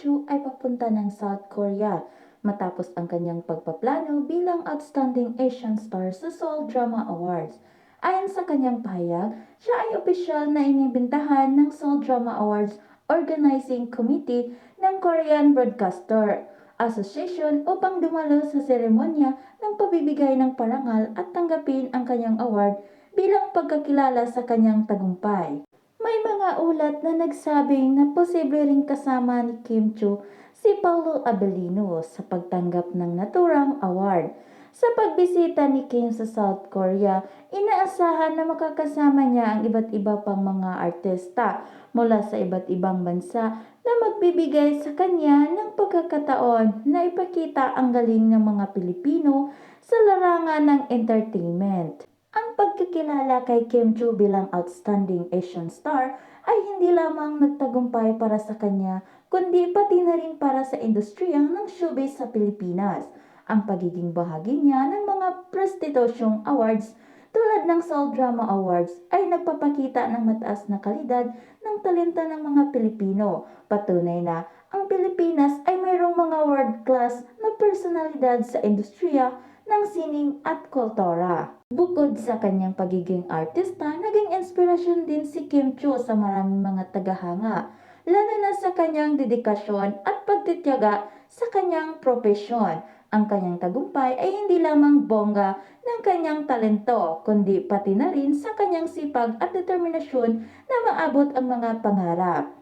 Chu ay papunta ng South Korea matapos ang kanyang pagpaplano bilang Outstanding Asian Star sa Seoul Drama Awards. Ayon sa kanyang pahayag, siya ay opisyal na inibintahan ng Seoul Drama Awards Organizing Committee ng Korean Broadcaster Association upang dumalo sa seremonya ng pabibigay ng parangal at tanggapin ang kanyang award bilang pagkakilala sa kanyang tagumpay. May mga ulat na nagsabing na posible ring kasama ni Kim Chiu si Paulo Abelino sa pagtanggap ng naturang award. Sa pagbisita ni Kim sa South Korea, inaasahan na makakasama niya ang iba't iba pang mga artista mula sa iba't ibang bansa na magbibigay sa kanya ng pagkakataon na ipakita ang galing ng mga Pilipino sa larangan ng entertainment. Ang pagkakilala kay Kim Chiu bilang Outstanding Asian Star ay hindi lamang nagtagumpay para sa kanya, kundi pati na rin para sa industriya ng showbiz sa Pilipinas. Ang pagiging bahagi niya ng mga prestitosyong awards tulad ng Seoul Drama Awards ay nagpapakita ng mataas na kalidad ng talenta ng mga Pilipino. Patunay na ang Pilipinas ay mayroong mga world-class na personalidad sa industriya ng sining at kultura. Bukod sa kanyang pagiging artista, naging inspirasyon din si Kim Chiu sa maraming mga tagahanga, lalo na sa kanyang dedikasyon at pagtitiyaga sa kanyang propesyon. Ang kanyang tagumpay ay hindi lamang bongga ng kanyang talento, kundi pati na rin sa kanyang sipag at determinasyon na maabot ang mga pangarap.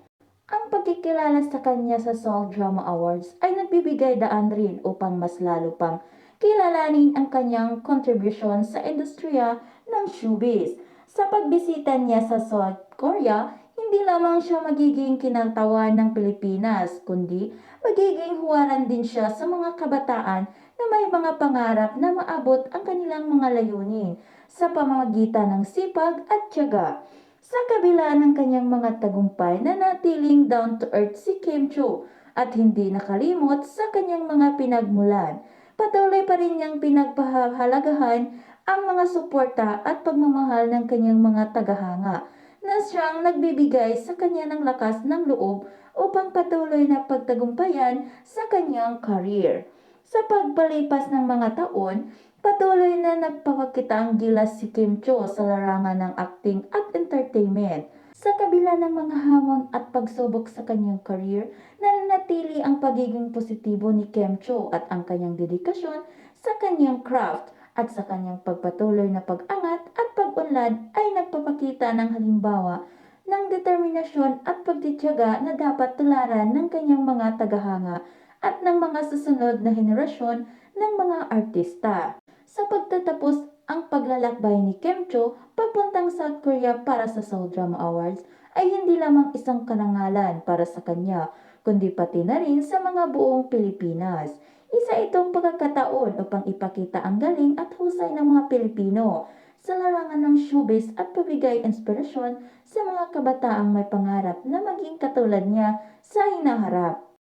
Ang pagkikilala sa kanya sa Seoul Drama Awards ay nagbibigay daan rin upang mas lalo pang kilalanin ang kanyang kontribusyon sa industriya ng showbiz. Sa pagbisita niya sa South Korea, hindi lamang siya magiging kinantawan ng Pilipinas, kundi magiging huwaran din siya sa mga kabataan na may mga pangarap na maabot ang kanilang mga layunin sa pamamagitan ng sipag at tiyaga. Sa kabila ng kanyang mga tagumpay, nanatiling down-to-earth si Kim Chiu at hindi nakalimot sa kanyang mga pinagmulan. Patuloy pa rin niyang pinagpahalagahan ang mga suporta at pagmamahal ng kanyang mga tagahanga na siyang nagbibigay sa kanya ng lakas ng loob upang patuloy na pagtagumpayan sa kanyang career. Sa pagpalipas ng mga taon, patuloy na nagpapakita ang gilas si Kim Chiu sa larangan ng acting at entertainment. Sa kabila ng mga hamon at pagsubok sa kanyang career, nananatili ang pagiging positibo ni Kim Chiu at ang kanyang dedikasyon sa kanyang craft at sa kanyang pagpatuloy na pag-angat at pag-unlad ay nagpapakita ng halimbawa ng determinasyon at pagtitiyaga na dapat tularan ng kanyang mga tagahanga at ng mga susunod na henerasyon ng mga artista. Sa pagtatapos ang paglalakbay ni Kim Chiu papuntang South Korea para sa Seoul Drama Awards ay hindi lamang isang karangalan para sa kanya, kundi pati na rin sa mga buong Pilipinas. Isa itong pagkakataon upang ipakita ang galing at husay ng mga Pilipino sa larangan ng showbiz at pabigay inspirasyon sa mga kabataang may pangarap na maging katulad niya sa hinaharap.